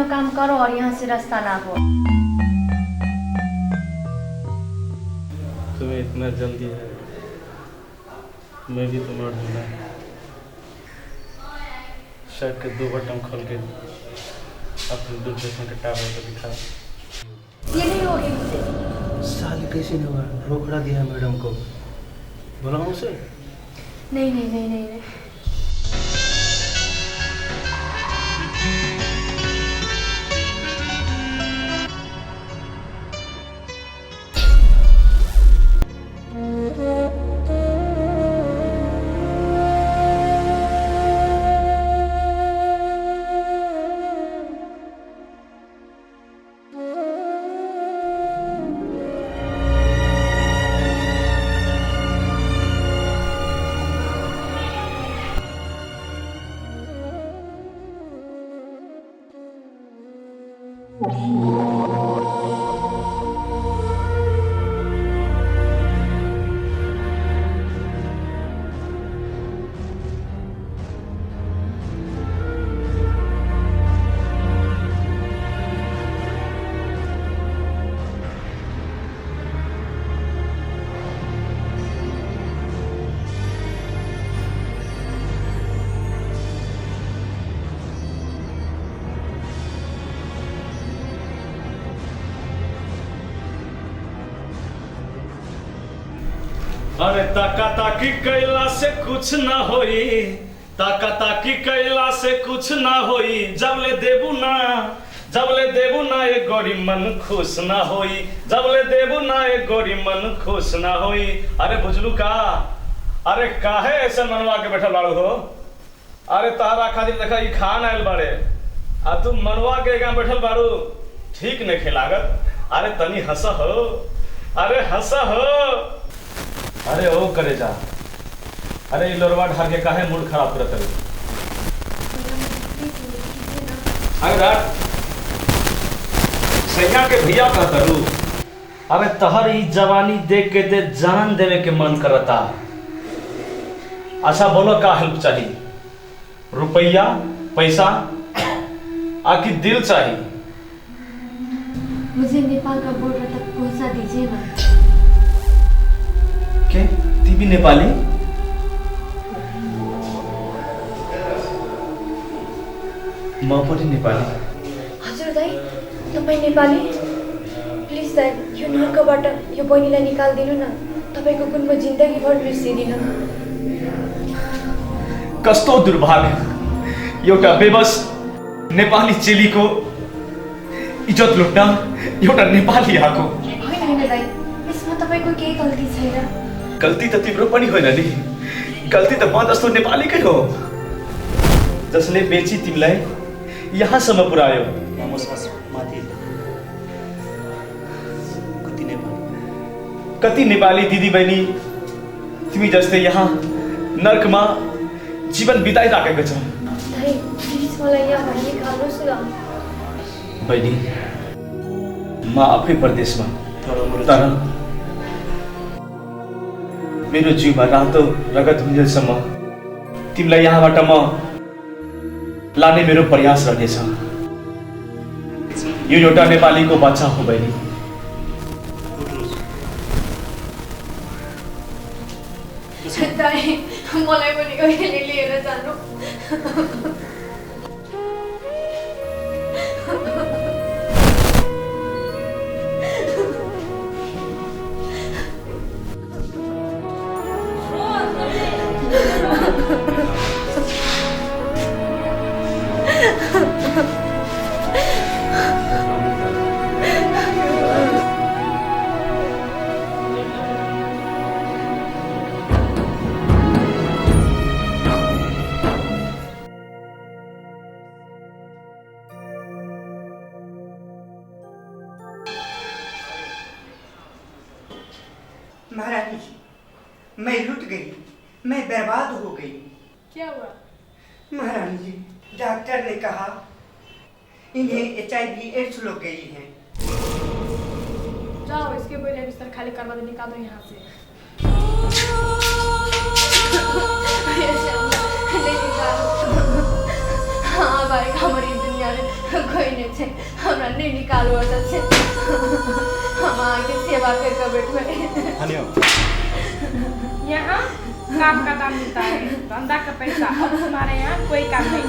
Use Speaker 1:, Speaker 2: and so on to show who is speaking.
Speaker 1: अपना काम करो और यहाँ से रास्ता ना हो।
Speaker 2: तुम्हें इतना जल्दी है, मैं भी तुम्हें ढूंढा। शर्ट के 2 बटन खोल के अपने दूरदर्शन के टावर को दिखा।
Speaker 1: ये नहीं होगी मुझे।
Speaker 2: साल कैसे नहीं हुआ? रोकड़ा दिया मैडम को, बुलाऊं उसे?
Speaker 1: नहीं नहीं नहीं नहीं, नहीं।
Speaker 2: अरे ताका ताकी कैला से कुछ ना होई, ताका ताकी कैला से कुछ ना होई, जबले देबू ना ये गोरी मन खुश ना होई, जबले देबू ना ये गोरी मन खुश ना होई। अरे बुझलू का? अरे काहे ऐसे मनवा के बैठल बाड़ू हो? अरे तारा खातिर देखा ई खान आयल बाड़े आ तुम मनवा के यहाँ बैठल बाड़ू, ठीक नहीं खिलागत। अरे तनी हंस हो, अरे हंस हो। अरे ओ करे जा, अरे लोरवा ढार के काहे मूड खराब करत है? अरे रात सैया के भैया कहत रू। अरे तहर ई जवानी देख के दे जान देवे के मन करता। अच्छा बोलो का हेल्प चाहिए? रुपया, पैसा, आखिर दिल चाहिए?
Speaker 1: मुझे नेपाल का बॉर्डर तक पहुंचा दीजिए ना।
Speaker 2: के ती भी नेपाली? म पनि नेपाली।
Speaker 1: हजुर दाइ, तपाईँ नेपाली? प्लिज दाइ, यो नर्कबाट यो बहिनीलाई निकालिदिनु न। तपाईँको गुण म जिन्दगीभर बिर्सिदिनँ।
Speaker 2: कस्तो दुर्भाग्य, एउटा बेबस नेपाली चेलीको इज्जत लुट्न एउटा नेपाली आएको।
Speaker 1: होइन होइन दाइ, यसमा तपाईँको केही गल्ती छैन।
Speaker 2: गल्ती त तिम्रो पनि होइन नि, गल्ती त म जस्तो नेपालीकै हो, जसले बेची तिमीलाई यहाँसम्म पुर्यायो। कति नेपाली दिदी बहिनी तिमी जस्तै यहाँ नर्कमा जीवन बिताइराखेको छ।
Speaker 1: दाइ, प्लिज मलाई यहाँबाट निकाल्नुहोस् न।
Speaker 2: बहिनी, म आफै परदेशमा, तर मेरो जिउमा रातो रगत हुन्जेलसम्म तिमीलाई यहाँबाट म लाने मेरो प्रयास रहनेछ। यो एउटा नेपालीको बच्चा हो बहिनी।
Speaker 1: दाइ, मलाई पनि कहिले लिएर जानु।
Speaker 3: महारानी जी, मैं लुट गई, मैं बर्बाद हो गई।
Speaker 1: क्या हुआ?
Speaker 3: महारानी जी, डॉक्टर ने कहा इन्हें HIV एड्स लग गई है।
Speaker 1: जाओ, इसके पहले बिस्तर खाली करवा दो, निकालो यहाँ से। हाँ भाई, हमारी यार कोई नहीं थे हमरा नहीं निकालो से हम आके सेवा करके बैठे
Speaker 4: हनियो
Speaker 5: यहाँ काम का दाम मिलता है, धंधा का पैसा। अब हमारे यहाँ कोई काम नहीं।